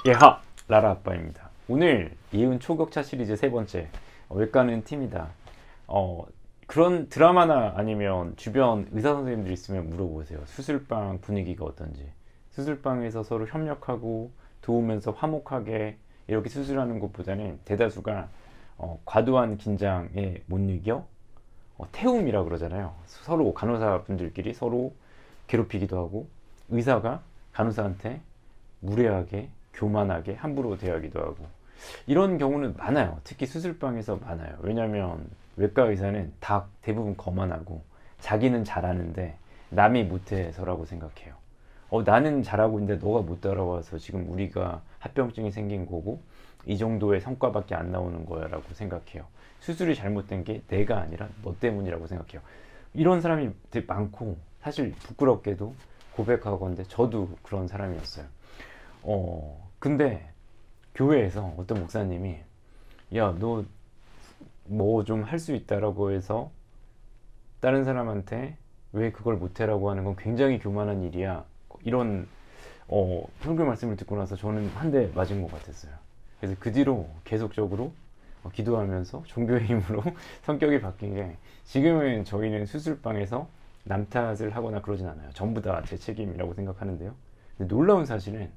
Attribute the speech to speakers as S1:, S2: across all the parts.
S1: 예하! 라라 아빠입니다. 오늘 이은 초격차 시리즈 세 번째 외과는 팀이다. 그런 드라마나 아니면 주변 의사 선생님들 있으면 물어보세요. 수술방 분위기가 어떤지. 수술방에서 서로 협력하고 도우면서 화목하게 이렇게 수술하는 것보다는 대다수가 과도한 긴장에 못 이겨 태움이라 그러잖아요. 서로 간호사분들끼리 서로 괴롭히기도 하고 의사가 간호사한테 무례하게 교만하게 함부로 대하기도 하고 이런 경우는 많아요. 특히 수술방에서 많아요. 왜냐하면 외과 의사는 다 대부분 거만하고 자기는 잘하는데 남이 못해서라고 생각해요. 나는 잘하고 있는데 너가 못 따라와서 지금 우리가 합병증이 생긴 거고 이 정도의 성과밖에 안 나오는 거야 라고 생각해요. 수술이 잘못된 게 내가 아니라 너 때문이라고 생각해요. 이런 사람이 되게 많고 사실 부끄럽게도 고백하건대 저도 그런 사람이었어요. 근데 교회에서 어떤 목사님이 야, 너 뭐 좀 할 수 있다라고 해서 다른 사람한테 왜 그걸 못해라고 하는 건 굉장히 교만한 일이야. 이런 설교 말씀을 듣고 나서 저는 한 대 맞은 것 같았어요. 그래서 그 뒤로 계속적으로 기도하면서 종교의 힘으로 성격이 바뀐 게 지금은 저희는 수술방에서 남 탓을 하거나 그러진 않아요. 전부 다 제 책임이라고 생각하는데요. 근데 놀라운 사실은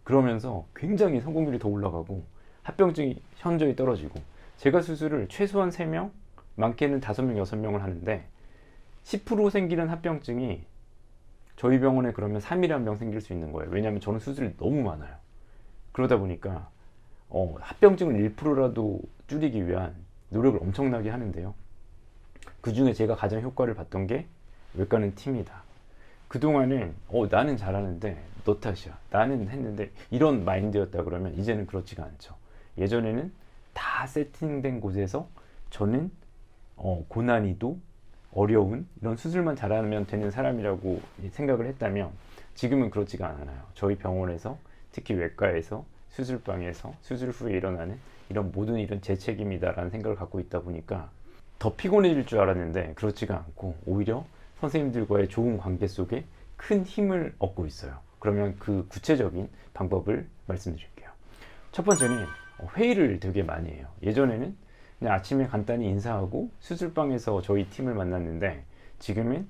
S1: 그러면서 굉장히 성공률이 더 올라가고 합병증이 현저히 떨어지고 제가 수술을 최소한 3명, 많게는 5명, 6명을 하는데 10% 생기는 합병증이 저희 병원에 그러면 3일에 한 명 생길 수 있는 거예요. 왜냐하면 저는 수술이 너무 많아요. 그러다 보니까 합병증을 1%라도 줄이기 위한 노력을 엄청나게 하는데요. 그 중에 제가 가장 효과를 봤던 게 외과는 팀이다. 그동안은 나는 잘하는데 너 탓이야. 나는 했는데 이런 마인드였다 그러면 이제는 그렇지가 않죠. 예전에는 다 세팅된 곳에서 저는 고난이도 어려운 이런 수술만 잘하면 되는 사람이라고 생각을 했다면 지금은 그렇지가 않아요. 저희 병원에서 특히 외과에서 수술방에서 수술 후에 일어나는 이런 모든 일은 제 책임이다라는 생각을 갖고 있다 보니까 더 피곤해질 줄 알았는데 그렇지가 않고 오히려 선생님들과의 좋은 관계 속에 큰 힘을 얻고 있어요. 그러면 그 구체적인 방법을 말씀드릴게요. 첫 번째는 회의를 되게 많이 해요. 예전에는 그냥 아침에 간단히 인사하고 수술방에서 저희 팀을 만났는데 지금은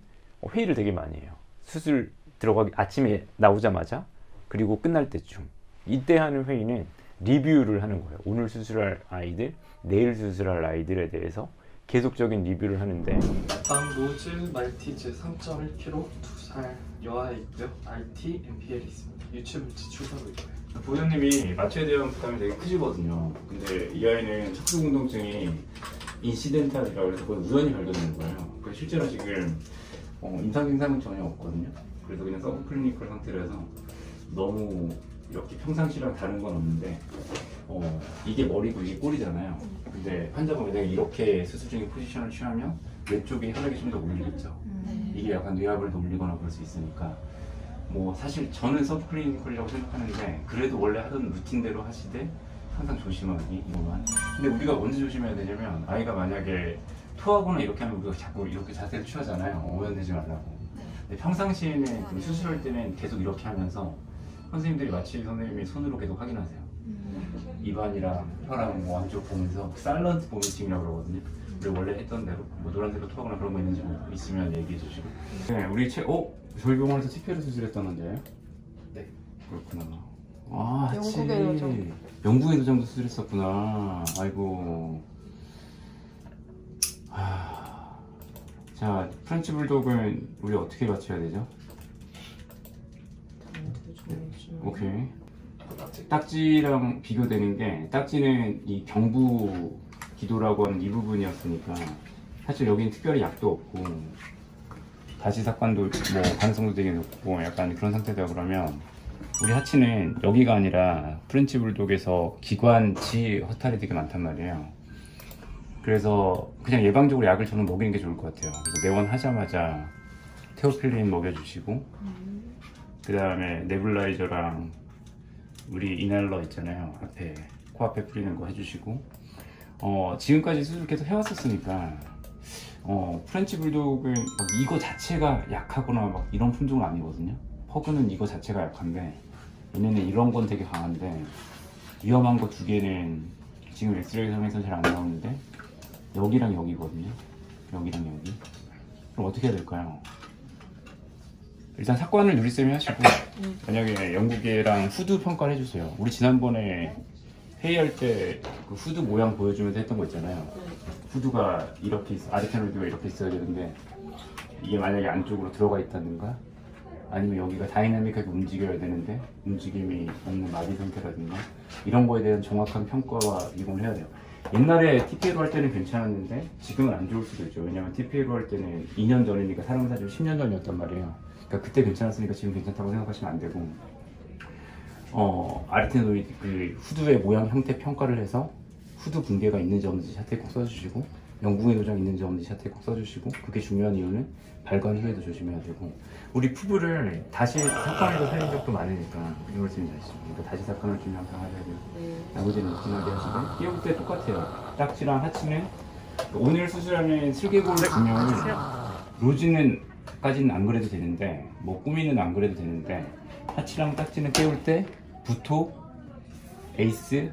S1: 회의를 되게 많이 해요. 수술 들어가기 아침에 나오자마자 그리고 끝날 때쯤 이때 하는 회의는 리뷰를 하는 거예요. 오늘 수술할 아이들, 내일 수술할 아이들에 대해서 계속적인 리뷰를 하는데
S2: 로즈 말티즈 3.1kg 2살 여아에 있고요. RT, MPL이 있습니다. 유추물질 추가로 있고요.
S3: 보호자님이 마취에 대한 부담이 되게 크시거든요. 근데 이 아이는 척추공동증이 인시덴탈이라고 해서 거의 우연히 발견된 거예요. 그래서 실제로 지금 임상 증상은 전혀 없거든요. 그래서 그냥 서브클리니컬 상태라서 너무 이렇게 평상시랑 다른 건 없는데 이게 머리고 이게 꼬리잖아요. 근데 환자가 만약에 이렇게 수술 중에 포지션을 취하면 왼쪽에 혈액이 좀 더 올리겠죠. 이게 약간 뇌압을 더 올리거나 그럴 수 있으니까 사실 저는 서브클리니컬이라고 생각하는데 그래도 원래 하던 루틴대로 하시되 항상 조심하기 이거만. 근데 우리가 언제 조심해야 되냐면 아이가 만약에 토하거나 이렇게 하면 우리가 자꾸 이렇게 자세를 취하잖아요. 오염되지 말라고. 근데 평상시에는 수술할 때는 계속 이렇게 하면서 선생님들이 마취 선생님이 손으로 계속 확인하세요. 입안이랑 혀랑 안쪽 보면서 사일런트 보미팅이라고 그러거든요. 우리 원래 했던 대로 노란색으로 토하거나 그런 거 있는지 있으면 얘기해 주시고. 네, 우리 저희 병원에서 TPL을 수술했다는데.
S2: 네.
S3: 그렇구나.
S4: 영국의 도장.
S3: 영국의 도장도 수술했었구나. 아이고. 자, 프렌치 불독은 우리 어떻게 맞춰야 되죠? 오케이. 딱지랑 비교되는 게 딱지는 이 경부 기도라고 하는 이 부분이었으니까 사실 여기는 특별히 약도 없고 다시 삭관도 가능성도 되게 높고 약간 그런 상태다. 그러면 우리 하치는 여기가 아니라 프렌치 불독에서 기관지 허탈이 되게 많단 말이에요. 그래서 그냥 예방적으로 약을 저는 먹이는 게 좋을 것 같아요. 그래서 내원하자마자 테오필린 먹여주시고 그 다음에 네뷸라이저랑 우리 이날러 있잖아요. 코앞에 뿌리는 거 해주시고 지금까지 수술 계속 해왔었으니까 프렌치 불독은 이거 자체가 약하거나 이런 품종은 아니거든요. 퍼그는 이거 자체가 약한데 얘네는 이런 건 되게 강한데 위험한 거 두 개는 지금 엑스레이 상에서는 잘 안 나오는데 여기랑 여기거든요. 여기랑 여기. 그럼 어떻게 해야 될까요? 일단 사건을 누리쌤이 하시고 만약에 영국이랑 후드 평가를 해주세요. 우리 지난번에 회의할 때 그 후드 모양 보여주면서 했던 거 있잖아요. 후드가 이렇게 아르테노이드가 이렇게 있어야 되는데 이게 만약에 안쪽으로 들어가 있다든가 아니면 여기가 다이나믹하게 움직여야 되는데 움직임이 없는 마비 상태라든가 이런 거에 대한 정확한 평가와 이공을 해야 돼요. 옛날에 TPA로 할 때는 괜찮았는데 지금은 안 좋을 수도 있죠. 왜냐면 TPA로 할 때는 2년 전이니까 사람 사실 10년 전이었단 말이에요. 그러니까 그때 괜찮았으니까 지금 괜찮다고 생각하시면 안 되고 아르테노이드 그 후드의 모양 형태 평가를 해서 후드 붕괴가 있는지 없는지 샤트에 꼭 써주시고 영궁의 도장 있는지 없는지 샤트에 꼭 써주시고 그게 중요한 이유는 발관 후에도 조심해야 되고 우리 푸브를 다시 사건에서 살린 적도 많으니까 무슨 말씀인지 아시죠? 그러니까 다시 사건을 좀 항상 하셔야 돼요. 나머지는 무난하게 하시고 끼울 때 똑같아요. 딱지랑 하치는 오늘 수술하는 슬개골 구명은 로즈는 까지는 안 그래도 되는데 뭐 꾸미는 안 그래도 되는데 하치랑 딱지는 깨울 때 부토, 에이스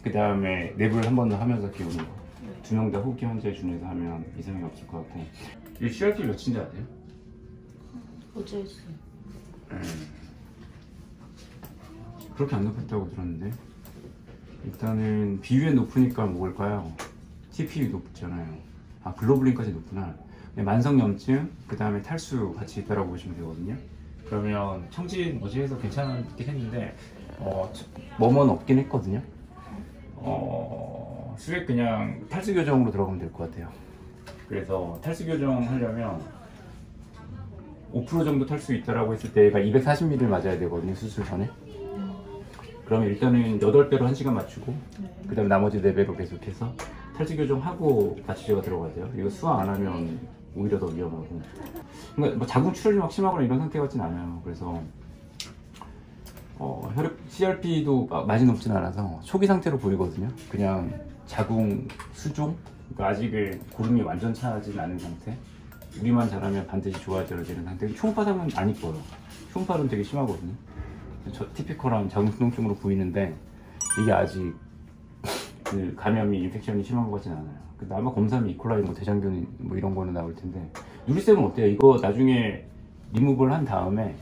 S3: 그 다음에 랩을 한 번 더 하면서 끼우는 거. 두 명 다 호흡기 환자에 준해서 하면 이상이 없을 것 같고. 이 CRP 몇인지 아세요?
S4: 어제 했어요.
S3: 그렇게 안 높았다고 들었는데 일단은 비위에 높으니까 먹을까요? TP 높잖아요. 아 글로불린까지 높구나. 만성염증, 그 다음에 탈수 같이 있다라고 보시면 되거든요. 그러면 청진 뭐지 해서 괜찮았긴 했는데 뭐뭐는 없긴 했거든요. 수액 그냥 탈수 교정으로 들어가면 될 것 같아요. 그래서 탈수 교정 하려면 5% 정도 탈 수 있다라고 했을 때 얘가 240ml 맞아야 되거든요, 수술 전에. 그러면 일단은 8배로 1시간 맞추고 그 다음에 나머지 4배로 계속해서 탈수 교정하고 마취제가 들어가야 돼요. 이거 수화 안 하면 오히려 더 위험하고. 그러니까 뭐 자궁 출혈이 막 심하거나 이런 상태 같진 않아요. 그래서 혈액 CRP도 많이 높진 않아서 초기 상태로 보이거든요. 그냥 자궁 수종, 그러니까 아직은 고름이 완전 차진 않은 상태. 우리만 잘하면 반드시 좋아져야 되는 상태. 초음파상은 안 이뻐요. 초음파는 되게 심하거든요. 저 티피컬한 자궁 수동증으로 보이는데 이게 아직 그 감염이 인펙션이 심한 것 같진 않아요. 근데 아마 검사하면 이콜라이 뭐 대장균 뭐 이런 거는 나올 텐데 누리쌤은 어때요? 이거 나중에 리무브를 한 다음에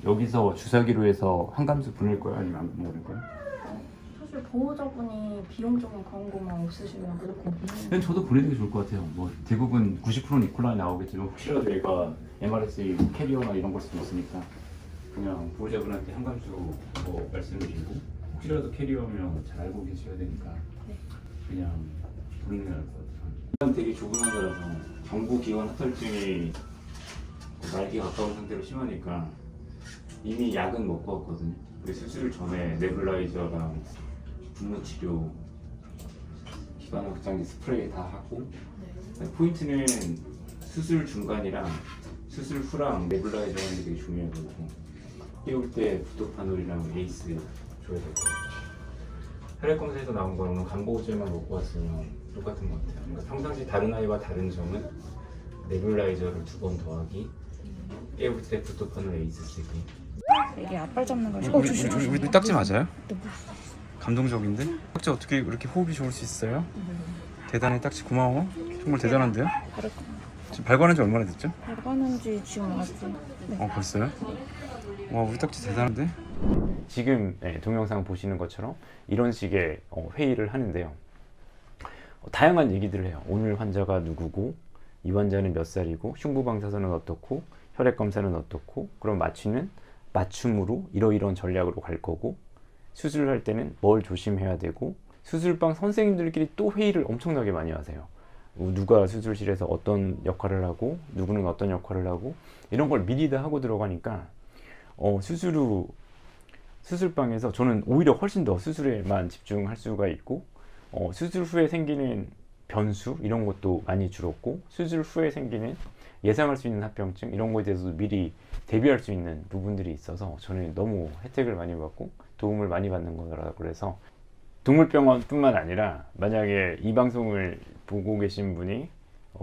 S3: 여기서 주사기로 해서 항감수 보낼 거예요? 아니면 안 보낼 거예요?
S4: 사실 보호자분이 비용적인 광고만 없으시면 무조건 보내는
S3: 저도 보내는 게 좋을 것 같아요. 뭐 대부분 90%는 이콜라이 나오겠지만 혹시라도 얘가 MRSA 캐리어나 이런 걸 수도 있으니까 그냥 보호자분한테 항감수 뭐 말씀드리고 혹시라도 캐리어면 잘 알고 계셔야 되니까 그냥 보내는 게 나을 것 같아요. 되게 좁은 환자라서 경부기관 합혈증이 말기 가까운 상태로 심하니까 이미 약은 먹고 왔거든요. 수술 전에 네블라이저랑 분무치료, 기관 확장기 스프레이 다 하고 포인트는 수술 중간이랑 수술 후랑 네블라이저 하는 게 되게 중요하거든요. 깨울 때 부도파놀이랑 에이스 줘야 될 것 같아요. 혈액 검사에서 나온 거는 간보호제만 먹고 왔으면 똑같은 것 같아요. 그러니까 평상시 다른 아이와 다른 점은 네블라이저를 2번 더하기, 깨울 때 부도파놀 에이스 쓰기.
S5: 이게 앞발 잡는 걸
S1: 우리 딱지 맞아요? 감동적인데? 딱지 어떻게 이렇게 호흡이 좋을 수 있어요? 대단해. 딱지 고마워. 정말 대단한데요? 지금 발관한 지 얼마나 됐죠?
S5: 발관한 지 지금 아직
S1: 벌써요? 와, 우리 딱지 대단한데? 지금 동영상 보시는 것처럼 이런 식의 회의를 하는데요. 다양한 얘기들을 해요. 오늘 환자가 누구고, 이 환자는 몇 살이고, 흉부방사선은 어떻고, 혈액검사는 어떻고, 그럼 마취는 맞춤으로 이러이러한 전략으로 갈 거고, 수술을 할 때는 뭘 조심해야 되고, 수술방 선생님들끼리 또 회의를 엄청나게 많이 하세요. 누가 수술실에서 어떤 역할을 하고, 누구는 어떤 역할을 하고, 이런 걸 미리 다 하고 들어가니까 수술 후 수술방에서 저는 오히려 훨씬 더 수술에만 집중할 수가 있고, 수술 후에 생기는 변수 이런 것도 많이 줄었고, 수술 후에 생기는 예상할 수 있는 합병증 이런 거에 대해서도 미리 대비할 수 있는 부분들이 있어서 저는 너무 혜택을 많이 받고 도움을 많이 받는 거라고 그래서 동물병원뿐만 아니라 만약에 이 방송을 보고 계신 분이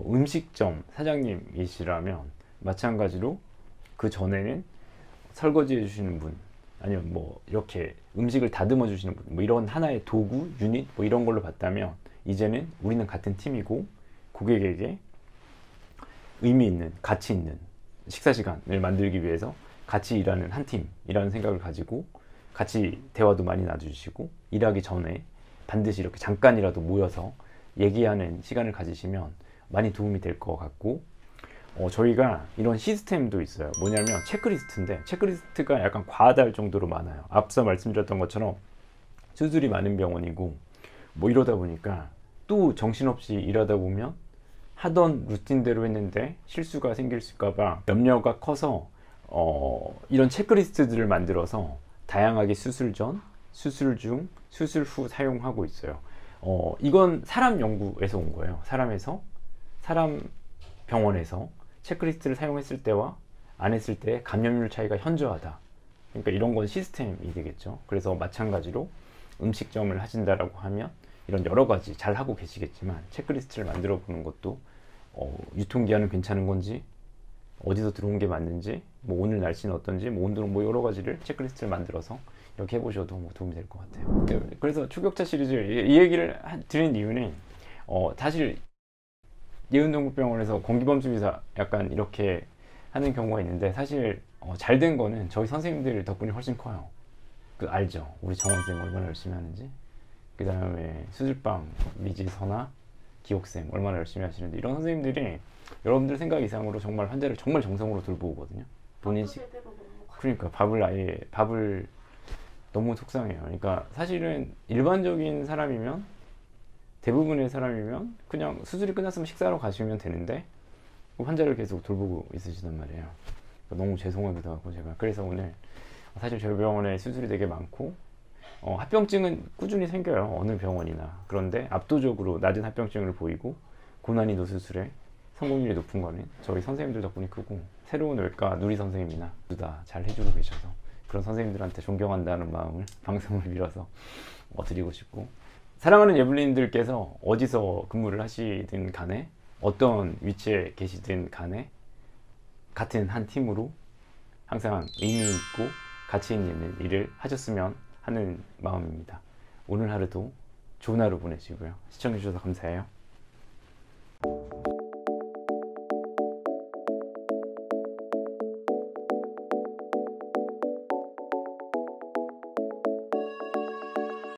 S1: 음식점 사장님이시라면 마찬가지로 그 전에는 설거지 해주시는 분, 아니면 뭐 이렇게 음식을 다듬어 주시는 분, 뭐 이런 하나의 도구, 유닛 뭐 이런 걸로 봤다면 이제는 우리는 같은 팀이고 고객에게 의미 있는, 가치 있는 식사 시간을 만들기 위해서 같이 일하는 한 팀이라는 생각을 가지고 같이 대화도 많이 나눠주시고 일하기 전에 반드시 이렇게 잠깐이라도 모여서 얘기하는 시간을 가지시면 많이 도움이 될 것 같고, 저희가 이런 시스템도 있어요. 뭐냐면 체크리스트인데, 체크리스트가 약간 과하다 정도로 많아요. 앞서 말씀드렸던 것처럼 수술이 많은 병원이고 뭐 이러다 보니까 또 정신없이 일하다 보면 하던 루틴대로 했는데 실수가 생길까봐 염려가 커서 이런 체크리스트들을 만들어서 다양하게 수술 전, 수술 중, 수술 후 사용하고 있어요. 이건 사람 연구에서 온 거예요. 사람 병원에서 체크리스트를 사용했을 때와 안 했을 때 감염률 차이가 현저하다. 그러니까 이런 건 시스템이 되겠죠. 그래서 마찬가지로 음식점을 하신다라고 하면 이런 여러 가지 잘 하고 계시겠지만 체크리스트를 만들어 보는 것도 유통기한은 괜찮은 건지, 어디서 들어온 게 맞는지, 뭐 오늘 날씨는 어떤지, 뭐 온도는 뭐 여러 가지를 체크리스트를 만들어서 이렇게 해보셔도 뭐 도움이 될 것 같아요. 그래서 초격차 시리즈 이 얘기를 드린 이유는 사실 예은동국병원에서 공기범수기사 약간 이렇게 하는 경우가 있는데 사실 잘 된 거는 저희 선생님들 덕분이 훨씬 커요. 알죠? 우리 정원쌤 얼마나 열심히 하는지, 그 다음에 수술방 미지선아 기옥쌤 얼마나 열심히 하시는데, 이런 선생님들이 여러분들 생각 이상으로 정말 환자를 정말 정성으로 돌보거든요. 본인 그러니까 밥을 너무 속상해요. 그러니까 사실은 일반적인 사람이면, 대부분의 사람이면 그냥 수술이 끝났으면 식사하러 가시면 되는데 환자를 계속 돌보고 있으시단 말이에요. 그러니까 너무 죄송하기도 하고 제가. 그래서 오늘 사실 저희 병원에 수술이 되게 많고 합병증은 꾸준히 생겨요. 어느 병원이나. 그런데 압도적으로 낮은 합병증을 보이고 고난이도 수술에 성공률이 높은 거는 저희 선생님들 덕분이 크고, 새로운 외과 누리 선생님이나 다 잘 해주고 계셔서 그런 선생님들한테 존경한다는 마음을 방송을 빌어서 드리고 싶고, 사랑하는 예불린들께서 어디서 근무를 하시든 간에 어떤 위치에 계시든 간에 같은 한 팀으로 항상 의미 있고 가치 있는 일을 하셨으면 하는 마음입니다. 오늘 하루도 좋은 하루 보내시고요. 시청해주셔서 감사해요.